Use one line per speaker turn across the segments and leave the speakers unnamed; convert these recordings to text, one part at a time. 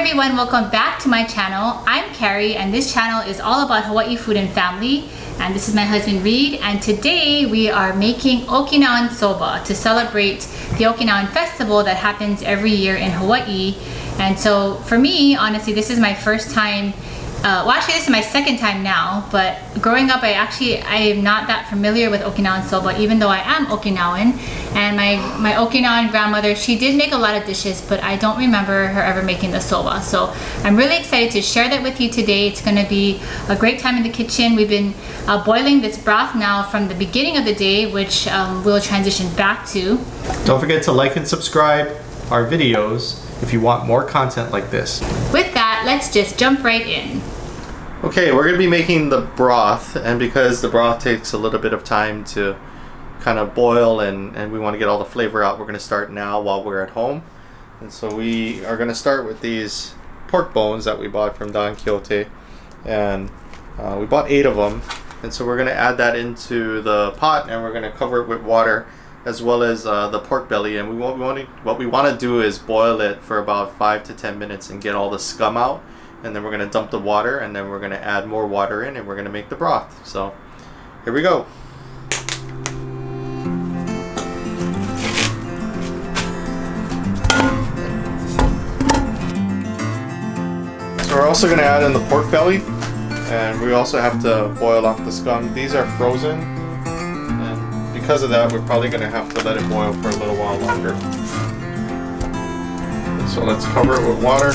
everyone, welcome back to my channel. I'm Cari and this channel is all about Hawaii food and family, and this is my husband Reid, and today we are making Okinawan Soba to celebrate the Okinawan Festival that happens every year in Hawaii. And so for me, honestly, this is my first time, well actually this is my second time now, but growing up I am not that familiar with Okinawan Soba, even though I am Okinawan. And my Okinawan grandmother, she did make a lot of dishes, but I don't remember her ever making the soba. So I'm really excited to share that with you today. It's gonna be a great time in the kitchen. We've been boiling this broth now from the beginning of the day, which we'll transition back to.
Don't forget to like and subscribe our videos if you want more content like this.
With that, let's just jump right in.
Okay, we're gonna be making the broth, and because the broth takes a little bit of time to kind of boil and we want to get all the flavor out, we're going to start now while we're at home. And so we are going to start with these pork bones that we bought from Don Quixote, and we bought 8 of them. And so we're going to add that into the pot, and we're going to cover it with water as well as the pork belly. And what we want to do is boil it for about 5 to 10 minutes and get all the scum out, and then we're going to dump the water, and then we're going to add more water in, and we're going to make the broth. So here we go. So we're also going to add in the pork belly, and we also have to boil off the scum. These are frozen, and because of that we're probably going to have to let it boil for a little while longer. So let's cover it with water.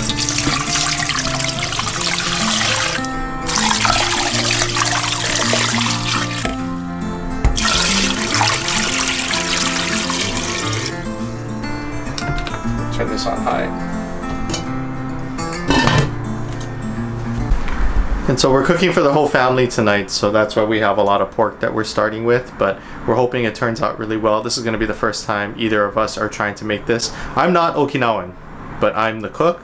Turn this on high. And so we're cooking for the whole family tonight, so that's why we have a lot of pork that we're starting with, but we're hoping it turns out really well. This is going to be the first time either of us are trying to make this. I'm not Okinawan, but I'm the cook,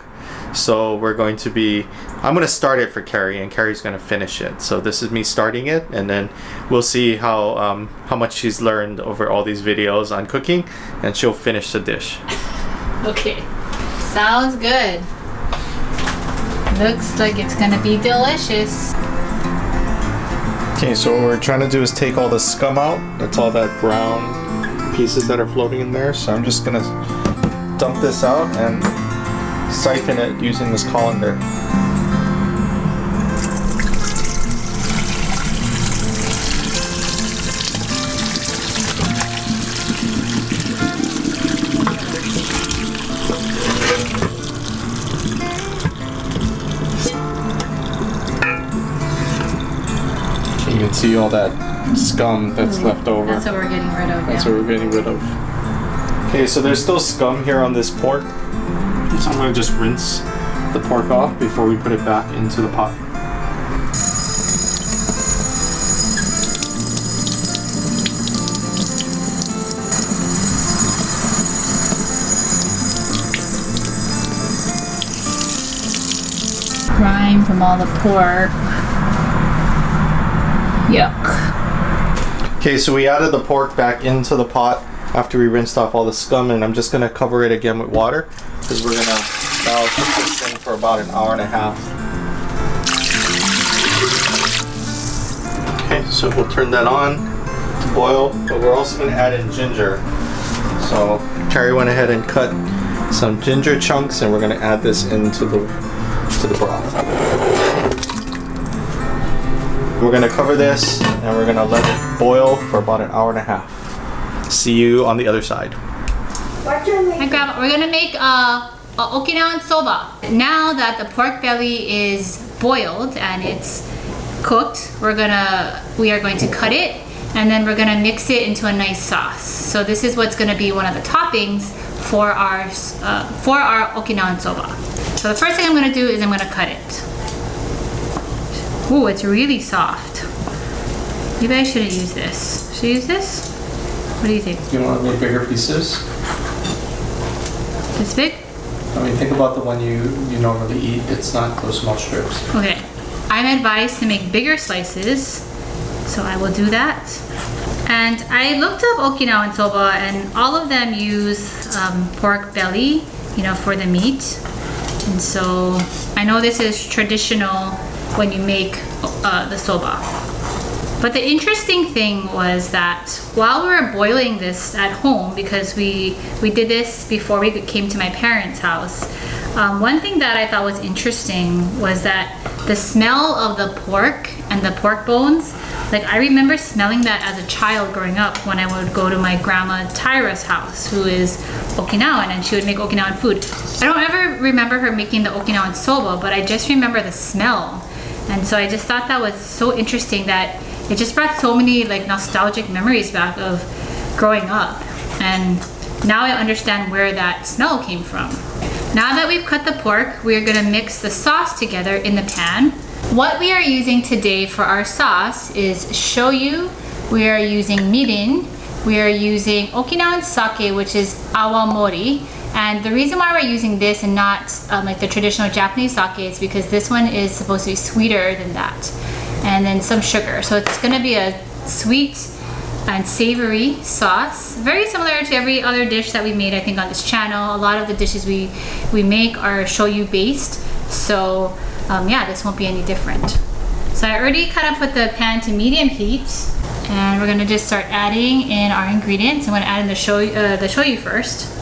so I'm going to start it for Cari, and Cari's going to finish it. So this is me starting it, and then we'll see how much she's learned over all these videos on cooking, and she'll finish the dish.
Okay, sounds good. Looks like it's gonna be delicious.
Okay, so what we're trying to do is take all the scum out. That's all that brown pieces that are floating in there. So I'm just gonna dump this out and siphon it using this colander. You can see all that scum that's left over.
That's what we're getting rid of.
That's what we're getting rid of. Okay, so there's still scum here on this pork. So I'm going to just rinse the pork off before we put it back into the pot.
Grime from all the pork. Yuck.
Okay, so we added the pork back into the pot after we rinsed off all the scum, and I'm just going to cover it again with water because we're going to now cook this thing for about an hour and a half. Okay, so we'll turn that on to boil, but we're also going to add in ginger. So Cari went ahead and cut some ginger chunks, and we're going to add this into the broth. We're going to cover this, and we're going to let it boil for about an hour and a half. See you on the other side.
Hi Grandma, we're going to make Okinawan Soba. Now that the pork belly is boiled and it's cooked, we are going to cut it, and then we're going to mix it into a nice sauce. So this is what's going to be one of the toppings for our Okinawan Soba. So the first thing I'm going to do is I'm going to cut it. Ooh, it's really soft. Maybe I shouldn't use this. Should I use this? What do you think?
You want to make bigger pieces?
This big?
I mean, think about the one you normally eat. It's not those small strips.
Okay. I'm advised to make bigger slices, so I will do that. And I looked up Okinawan Soba, and all of them use pork belly, for the meat. And so I know this is traditional when you make the soba. But the interesting thing was that while we were boiling this at home, because we did this before we came to my parents' house, one thing that I thought was interesting was that the smell of the pork and the pork bones, like I remember smelling that as a child growing up when I would go to my grandma Tyra's house, who is Okinawan, and she would make Okinawan food. I don't ever remember her making the Okinawan soba, but I just remember the smell. And so I just thought that was so interesting that it just brought so many like nostalgic memories back of growing up. And now I understand where that smell came from. Now that we've cut the pork, we're gonna mix the sauce together in the pan. What we are using today for our sauce is shoyu, we are using mirin, we are using Okinawan sake, which is awamori. And the reason why we're using this and not like the traditional Japanese sake is because this one is supposed to be sweeter than that. And then some sugar. So it's gonna be a sweet and savory sauce. Very similar to every other dish that we made, I think, on this channel. A lot of the dishes we make are shoyu based. So yeah, this won't be any different. So I already kind of put the pan to medium heat. And we're gonna just start adding in our ingredients. I'm gonna add in the shoyu first.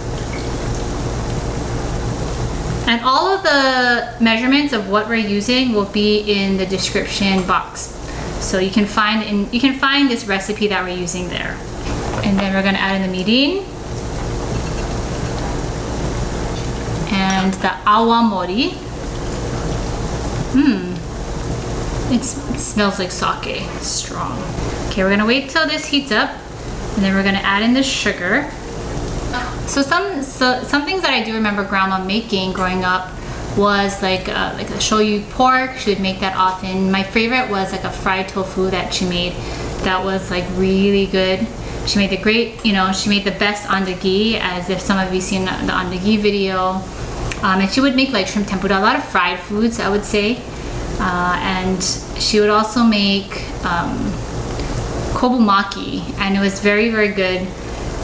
And all of the measurements of what we're using will be in the description box. So you can find this recipe that we're using there. And then we're gonna add in the mirin and the awamori. It smells like sake, it's strong. Okay, we're gonna wait till this heats up, and then we're gonna add in the sugar. So some things that I do remember grandma making growing up was like a shoyu pork. She would make that often. My favorite was like a fried tofu that she made that was like really good. She made she made the best andagi, as if some of you seen the andagi video. And she would make like shrimp tempura, a lot of fried foods, I would say. And she would also make kobumaki, and it was very, very good.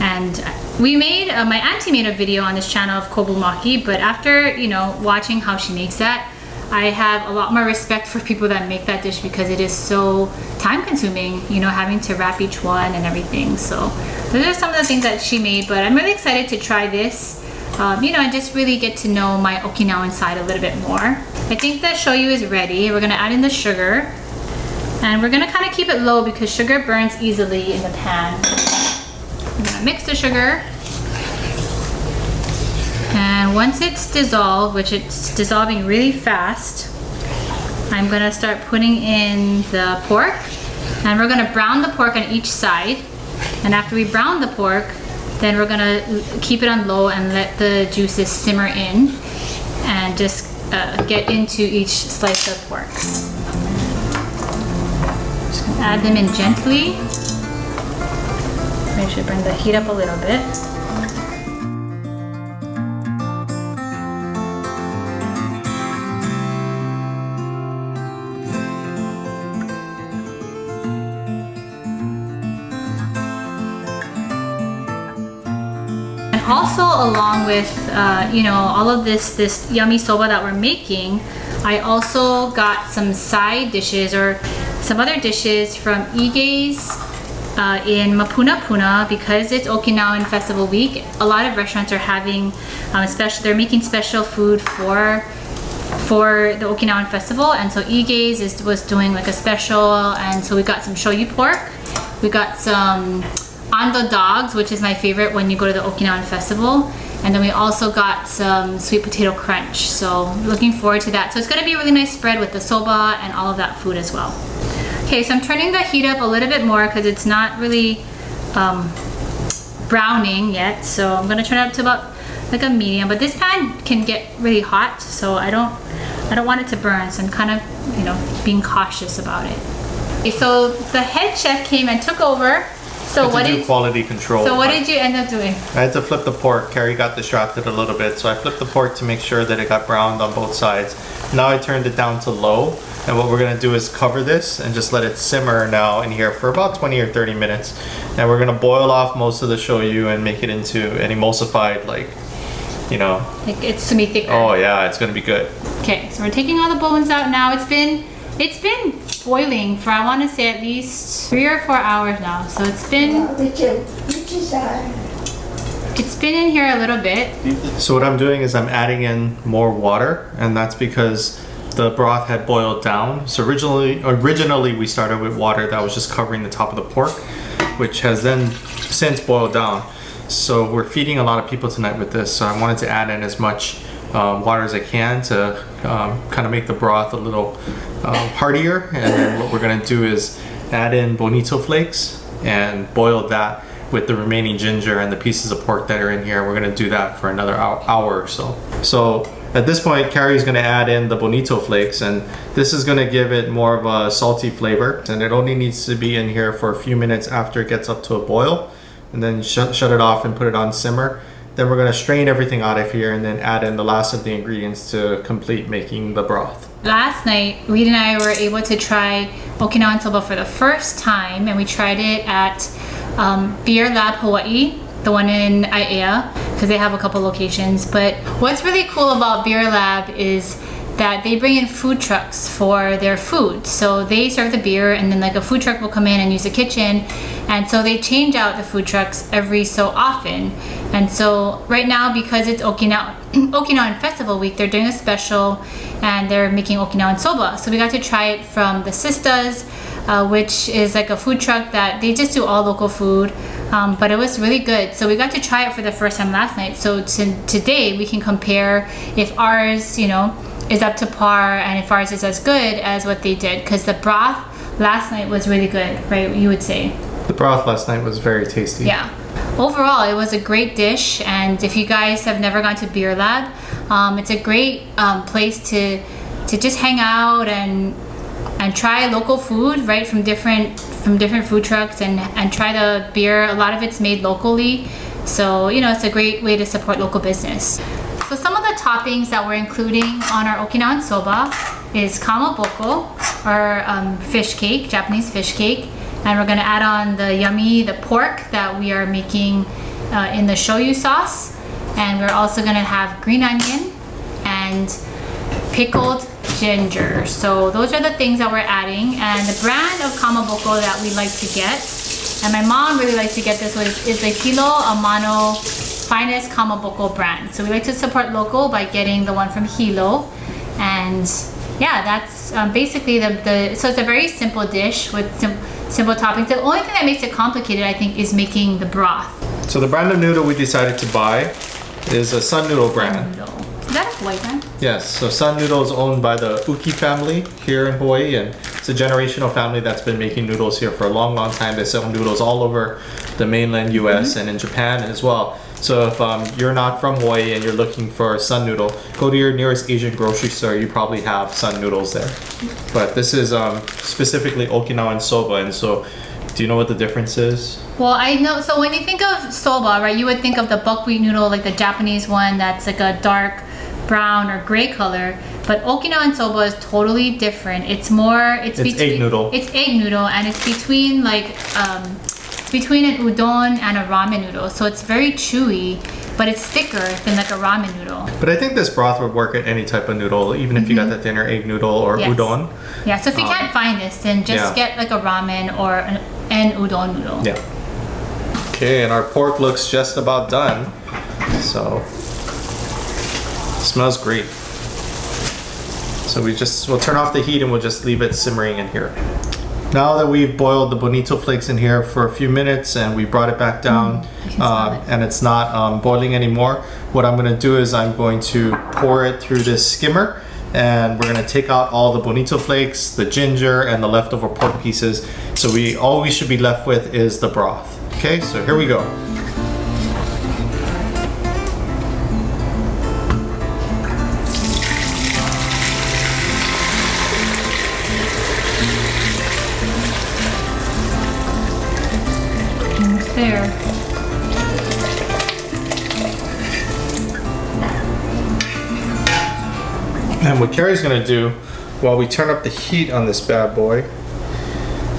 And we made, my auntie made a video on this channel of kobumaki, but after, watching how she makes that, I have a lot more respect for people that make that dish because it is so time consuming, having to wrap each one and everything. So those are some of the things that she made, but I'm really excited to try this, and just really get to know my Okinawan side a little bit more. I think the shoyu is ready. We're gonna add in the sugar, and we're gonna kind of keep it low because sugar burns easily in the pan. I'm gonna mix the sugar, and once it's dissolved, which it's dissolving really fast, I'm gonna start putting in the pork, and we're gonna brown the pork on each side. And after we brown the pork, then we're gonna keep it on low and let the juices simmer in and just get into each slice of pork. Just gonna add them in gently. I should bring the heat up a little bit. And also, along with all of this yummy soba that we're making, I also got some side dishes or some other dishes from Ige's in Mapuna because it's Okinawan Festival week. A lot of restaurants are having they're making special food for the Okinawan Festival, and so Ige's was doing like a special, and so we got some shoyu pork, we got some ando dogs, which is my favorite when you go to the Okinawan Festival, and then we also got some sweet potato crunch. So looking forward to that. So it's gonna be a really nice spread with the soba and all of that food as well. Okay, so I'm turning the heat up a little bit more because it's not really browning yet. So I'm gonna turn it up to about like a medium, but this pan can get really hot, so I don't want it to burn, so I'm kind of being cautious about it. Okay, so the head chef came and took over. So what did
quality control?
So what did you end up doing?
I had to flip the pork. Cari got distracted a little bit, so I flipped the pork to make sure that it got browned on both sides. Now I turned it down to low, and what we're gonna do is cover this and just let it simmer now in here for about 20 or 30 minutes. And we're gonna boil off most of the shoyu and make it into an emulsified, like you know.
Like it's to be thicker.
Oh yeah, it's gonna be good.
Okay, so we're taking all the bones out now. It's been boiling for I want to say at least 3 or 4 hours now. So it's been in here a little bit.
So what I'm doing is I'm adding in more water, and that's because the broth had boiled down. So originally we started with water that was just covering the top of the pork, which has then since boiled down. So we're feeding a lot of people tonight with this, so I wanted to add in as much water as I can to kind of make the broth a little heartier. And then what we're gonna do is add in bonito flakes and boil that with the remaining ginger and the pieces of pork that are in here. We're gonna do that for another hour or so. So at this point, Cari's gonna add in the bonito flakes, and this is gonna give it more of a salty flavor. And it only needs to be in here for a few minutes after it gets up to a boil, and then shut it off and put it on simmer. Then we're gonna strain everything out of here and then add in the last of the ingredients to complete making the broth.
Last night, Reid and I were able to try Okinawan Soba for the first time, and we tried it at Beer Lab Hawaii, the one in Aiea, because they have a couple locations. But what's really cool about Beer Lab is that they bring in food trucks for their food. So they serve the beer, and then like a food truck will come in and use the kitchen, and so they change out the food trucks every so often. And so right now, because it's Okinawan Festival week, they're doing a special and they're making Okinawan Soba. So we got to try it from the Sistahs, which is like a food truck that they just do all local food, but it was really good. So we got to try it for the first time last night. So today we can compare if ours, you know, is up to par and if ours is as good as what they did, because the broth last night was really good, right? You would say
the broth last night was very tasty.
Yeah, overall it was a great dish. And if you guys have never gone to Beer Lab, it's a great place to just hang out and try local food, right, from different food trucks, and try the beer. A lot of it's made locally, so you know, it's a great way to support local business. So some of the toppings that we're including on our Okinawan Soba is Kamaboko, or fish cake, Japanese fish cake. And we're gonna add on the pork that we are making in the shoyu sauce. And we're also gonna have green onion and pickled ginger. So those are the things that we're adding. And the brand of Kamaboko that we like to get, and my mom really likes to get this one, is the Hilo Amano Finest Kamaboko brand. So we like to support local by getting the one from Hilo. And yeah, that's basically so it's a very simple dish with simple toppings. The only thing that makes it complicated, I think, is making the broth.
So the brand of noodle we decided to buy is a Sun Noodle brand.
Noodle. Is that a Hawaii brand?
Yes, so Sun Noodle is owned by the Uki family here in Hawaii, and it's a generational family that's been making noodles here for a long, long time. They sell noodles all over the mainland US and in Japan as well. So if you're not from Hawaii and you're looking for Sun Noodle, go to your nearest Asian grocery store. You probably have Sun Noodles there. But this is specifically Okinawan Soba, and so do you know what the difference is?
Well, I know. So when you think of soba, right, you would think of the buckwheat noodle, like the Japanese one that's like a dark brown or gray color. But Okinawan Soba is totally different. It's
egg noodle.
It's egg noodle, and it's between like between an udon and a ramen noodle. So it's very chewy, but it's thicker than like a ramen noodle.
But I think this broth would work at any type of noodle, even if you got the thinner egg noodle or udon.
Yeah, so if you can't find this, then just get like a ramen or an udon noodle.
Yeah. Okay, and our pork looks just about done. So, smells great. So we'll turn off the heat and we'll just leave it simmering in here. Now that we've boiled the bonito flakes in here for a few minutes and we brought it back down and it's not boiling anymore, what I'm going to do is I'm going to pour it through this skimmer, and we're going to take out all the bonito flakes, the ginger, and the leftover pork pieces. So all we should be left with is the broth. Okay, so here we go.
There.
And what Cari's gonna do while we turn up the heat on this bad boy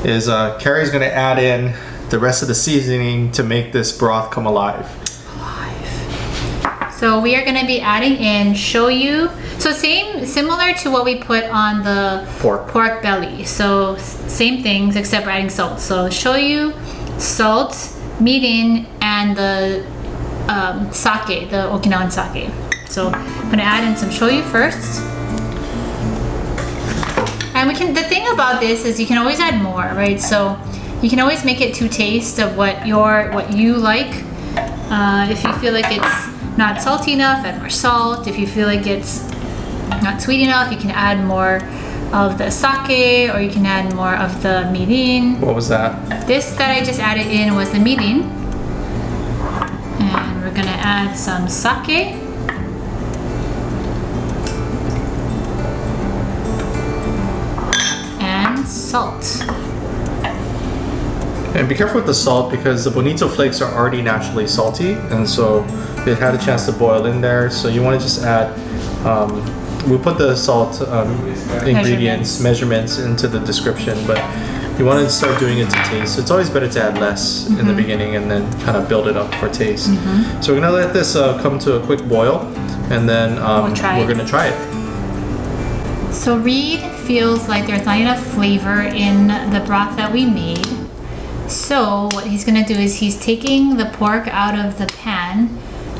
is Cari's gonna add in the rest of the seasoning to make this broth come alive.
So So we are going to be adding in shoyu. So similar to what we put on the pork belly. So same things except we're adding salt. So shoyu, salt, mirin, and the sake, the Okinawan sake. So I'm going to add in some shoyu first. And the thing about this is you can always add more, right? So you can always make it to taste of what you like. If you feel like it's not salty enough, add more salt. If you feel like it's not sweet enough, you can add more of the sake, or you can add more of the mirin.
What was that?
This that I just added in was the mirin. And we're gonna add some sake. And salt.
And be careful with the salt because the bonito flakes are already naturally salty, and so it had a chance to boil in there. So you want to just add, we'll put the salt ingredients, measurements into the description, but you want to start doing it to taste. So it's always better to add less in the beginning and then kind of build it up for taste. So we're going to let this come to a quick boil, and then we're going to try it.
So Reid feels like there's not enough flavor in the broth that we made. So what he's gonna do is he's taking the pork out of the pan,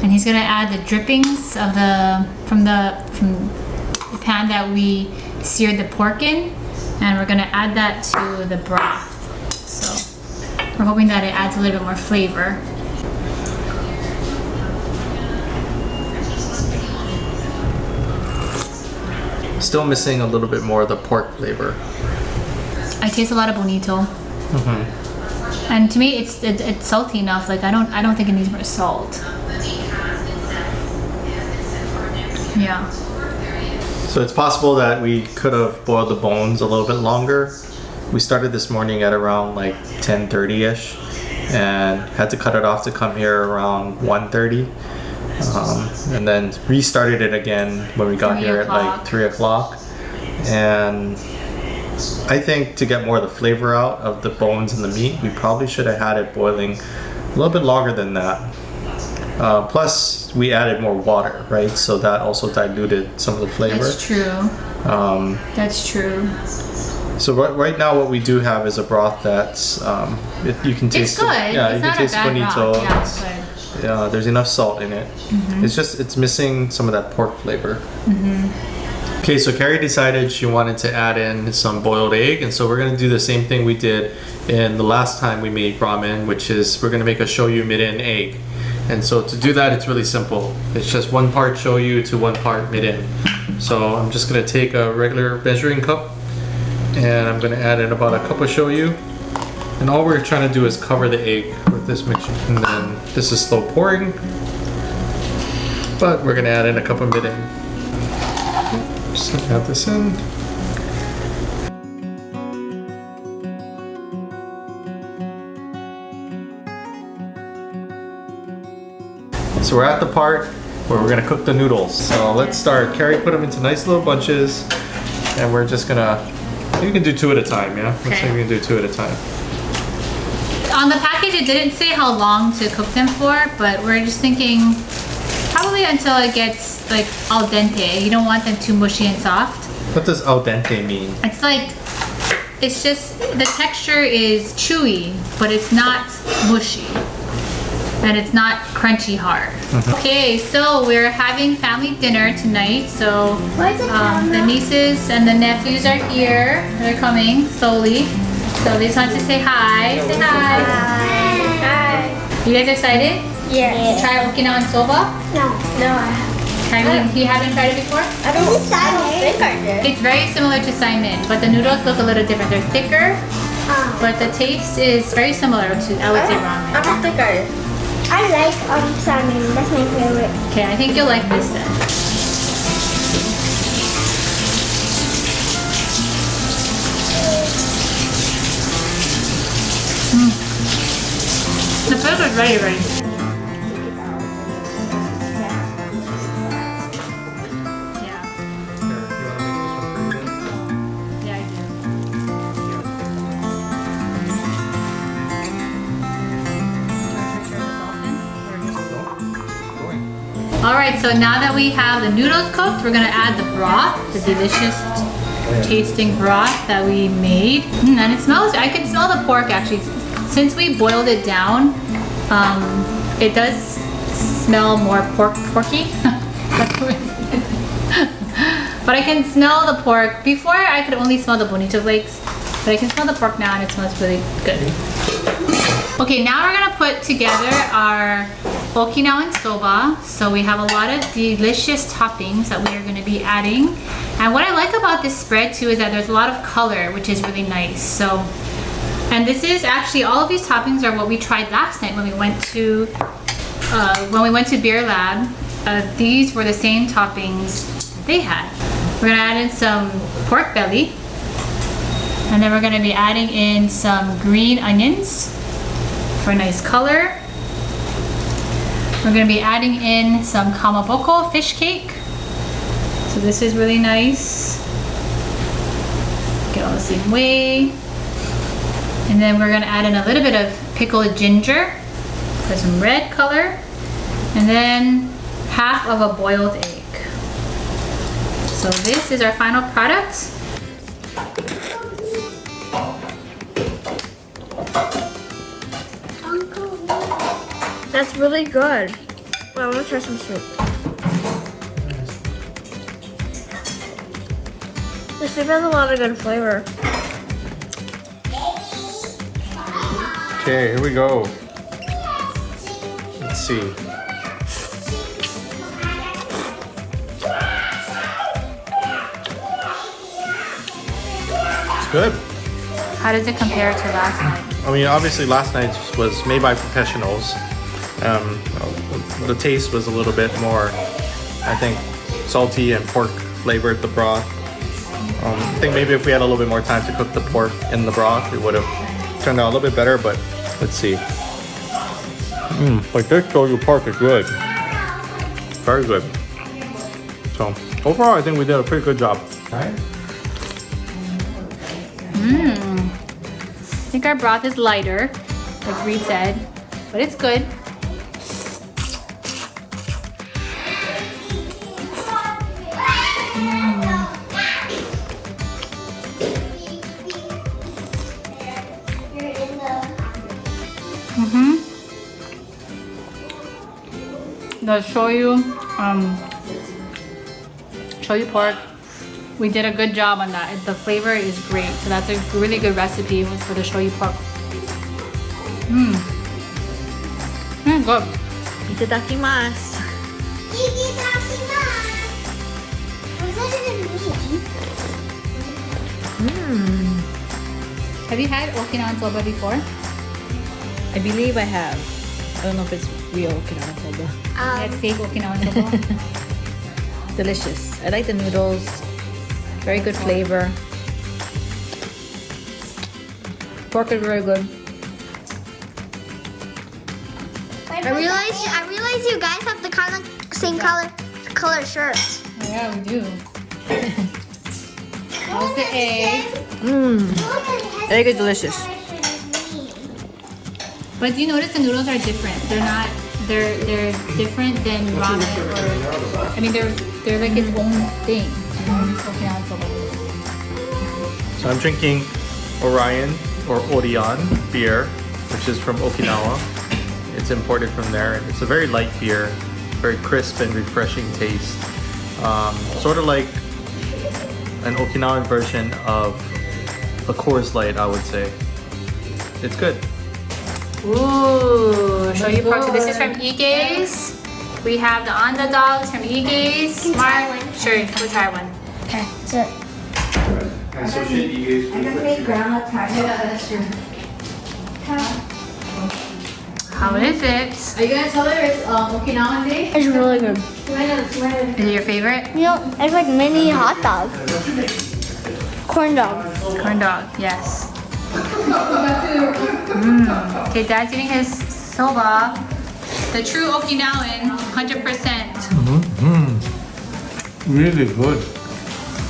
and he's gonna add the drippings of from the pan that we seared the pork in, and we're gonna add that to the broth. So we're hoping that it adds a little bit more flavor.
Still missing a little bit more of the pork flavor.
I taste a lot of bonito. And to me, it's salty enough. Like I don't think it needs more salt. Yeah.
So it's possible that we could have boiled the bones a little bit longer. We started this morning at around like 10:30ish, and had to cut it off to come here around 1:30, and then restarted it again when we got here at like 3 o'clock. And I think to get more of the flavor out of the bones and the meat, we probably should have had it boiling a little bit longer than that. Plus, we added more water, right? So that also diluted some of the flavor.
That's true. That's true.
So right now, what we do have is a broth that's you can taste.
It's good.
Yeah,
it's
you
not
can taste
a bad
bonito.
broth. Yeah, it's good.
There's enough salt in it. It's missing some of that pork flavor. Okay, so Cari decided she wanted to add in some boiled egg, and so we're gonna do the same thing we did in the last time we made ramen, which is we're gonna make a shoyu mirin egg. And so to do that, it's really simple. It's just 1 part shoyu to 1 part mirin. So I'm just gonna take a regular measuring cup, and I'm gonna add in about a cup of shoyu. And all we're trying to do is cover the egg with this mixture. And then this is slow pouring, but we're gonna add in a cup of mirin. Just gonna add this in. So we're at the part where we're gonna cook the noodles. So let's start. Cari put them into nice little bunches, and we're just gonna, you can do 2 at a time, yeah? Let's say we can do 2 at a time.
On the package, it didn't say how long to cook them for, but we're just thinking probably until it gets like al dente. You don't want them too mushy and soft.
What does al dente mean?
It's like, it's just, the texture is chewy, but it's not mushy. And it's not crunchy hard. Okay, so we're having family dinner tonight. So the nieces and the nephews are here. They're coming slowly. So they just want to say hi. Say hi.
Hi.
You guys excited?
Yes.
To try Okinawan Soba?
No, I haven't.
You haven't tried it before?
I don't think I did.
It's very similar to Saimin, but the noodles look a little different. They're thicker, but the taste is very similar to, I would say, ramen.
I don't think I did. I like salmon. That's my favorite.
Okay, I think you'll like this then. The flavor is ready. All right, so now that we have the noodles cooked, we're gonna add the broth, the delicious tasting broth that we made. And it smells, I can smell the pork actually. Since we boiled it down, it does smell more porky. But I can smell the pork. Before I could only smell the bonito flakes, but I can smell the pork now and it smells really good. Okay, now we're gonna put together our Okinawan Soba. So we have a lot of delicious toppings that we are gonna be adding. And what I like about this spread too is that there's a lot of color, which is really nice. So, and this is actually, all of these toppings are what we tried last night when we went to Beer Lab. These were the same toppings they had. We're gonna add in some pork belly. And then we're gonna be adding in some green onions for a nice color. We're gonna be adding in some Kamaboko fish cake. So this is really nice. Get all the same way. And then we're gonna add in a little bit of pickled ginger for some red color. And then half of a boiled egg. So this is our final product.
That's really good. Well, I'm gonna try some soup. The soup has a lot of good flavor.
Okay, here we go. Let's see. It's good.
How does it compare to last night?
I mean, obviously last night's was made by professionals. The taste was a little bit more, I think, salty and pork flavored, the broth. I think maybe if we had a little bit more time to cook the pork in the broth, it would have turned out a little bit better, but let's see. Like this Shoyu Pork is good. Very good. So overall, I think we did a pretty good job. Right?
I think our broth is lighter, like Reid said, but it's good. The shoyu pork, we did a good job on that. The flavor is great, so that's a really good recipe for the shoyu pork. Good.
Itadakimasu.
Have you had Okinawan Soba before?
I believe I have. I don't know if it's real Okinawan Soba.
You had fake Okinawan Soba?
Delicious. I like the noodles. Very good flavor. Pork is very good.
I realize you guys have the kind of same color shirts.
Oh, yeah, we do. How's the egg?
Egg is delicious.
But do you notice the noodles are different? They're different than ramen, or I mean they're like its own thing. Okinawan Soba.
So I'm drinking Orion or Orion beer, which is from Okinawa. It's imported from there. It's a very light beer, very crisp and refreshing taste. Sort of like an Okinawan version of a Coors Light, I would say. It's good.
Ooh, Shoyu Pork. So this is from Ige's. We have the underdogs from Ige's.
Can you try one?
Sure, we'll try one.
Okay, so
How is it?
Are you gonna tell her it's Okinawan Day?
it's really good.
Is it your favorite?
You know, it's like mini hot dog. Corn dog.
Corn dog, yes. Okay, Dad's eating his soba. The true Okinawan, 100%.
Really good.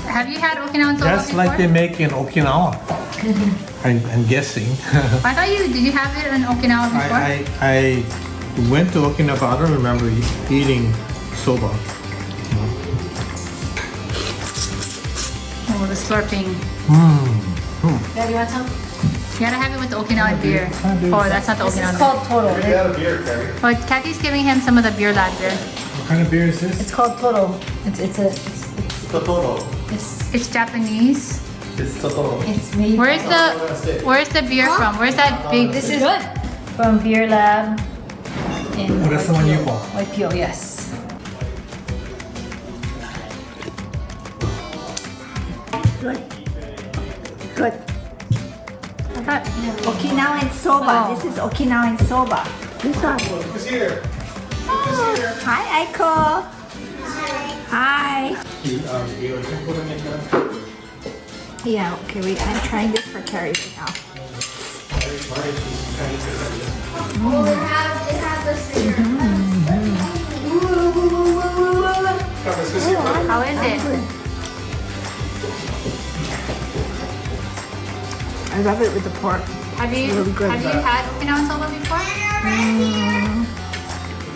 Have you had Okinawan soba
Just
before?
like they make in Okinawa. I'm guessing.
I thought did you have it in Okinawa before?
I went to Okinawa. I don't remember eating soba.
Oh, the slurping.
Dad, you want some?
You gotta have it with the Okinawan beer. Oh, that's not the
This is
Okinawan
called Toro.
We got a beer, Cari.
beer. Oh, Kathy's giving him some of the beer lager.
What kind of beer is this?
It's called Toro. It's
Totoro.
It's Japanese.
It's Totoro.
made.
Where's the beer from? Where's that big?
This is good from Beer Lab in
Oh, that's the one you bought.
Waipio, yes.
Good. Okinawan Soba.
Oh.
This is Okinawan Soba. This one.
Who's here?
Hi, Aiko. Hi. Yeah, okay, wait. I'm trying this for Cari right now.
How is it?
I love it with the pork.
Have you
really good.
had Okinawan Soba before?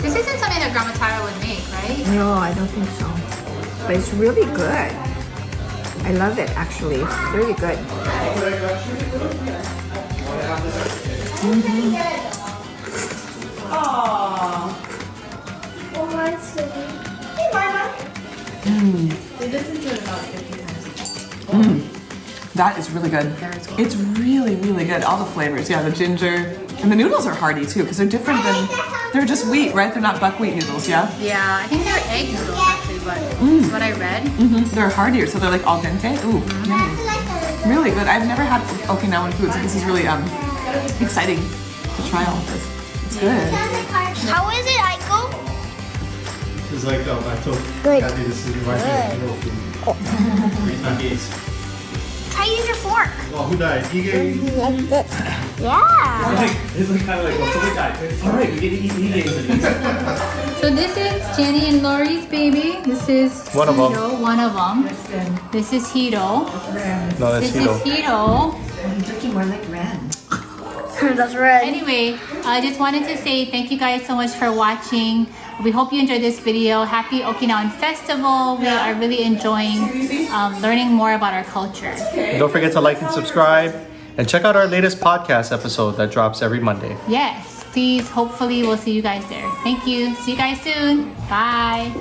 This isn't something that Grandma Tara would make, right?
No, I don't think so. But it's really good. I love it actually. It's really good.
That is really good. It's really, really good. All the flavors. Yeah, the ginger. And the noodles are hearty too, because they're different than, they're just wheat, right? They're not buckwheat noodles, yeah?
Yeah, I think they're egg noodles actually, but that's what I read.
They're heartier, so they're like al dente. Ooh, yummy. Really good. I've never had Okinawan food, so this is really exciting to try all of this. It's good.
How is it, Aiko?
It's like I told
Good.
Kathy this is reminds me of Hero food.
Try use your fork.
Well, who died? Ige?
Yeah.
It's like kind of like, well, somebody died. All right, we get to eat e-games.
So this is Jenny and Lori's baby. This is
One of 'em.
Hiro, one of them. This is Hiro.
No, that's
This is Hiro.
That's right.
Anyway, I just wanted to say thank you guys so much for watching. We hope you enjoyed this video. Happy Okinawan Festival. We are really enjoying learning more about our culture.
Don't forget to like and subscribe. And check out our latest podcast episode that drops every Monday.
Yes, please. Hopefully we'll see you guys there. Thank you. See you guys soon. Bye.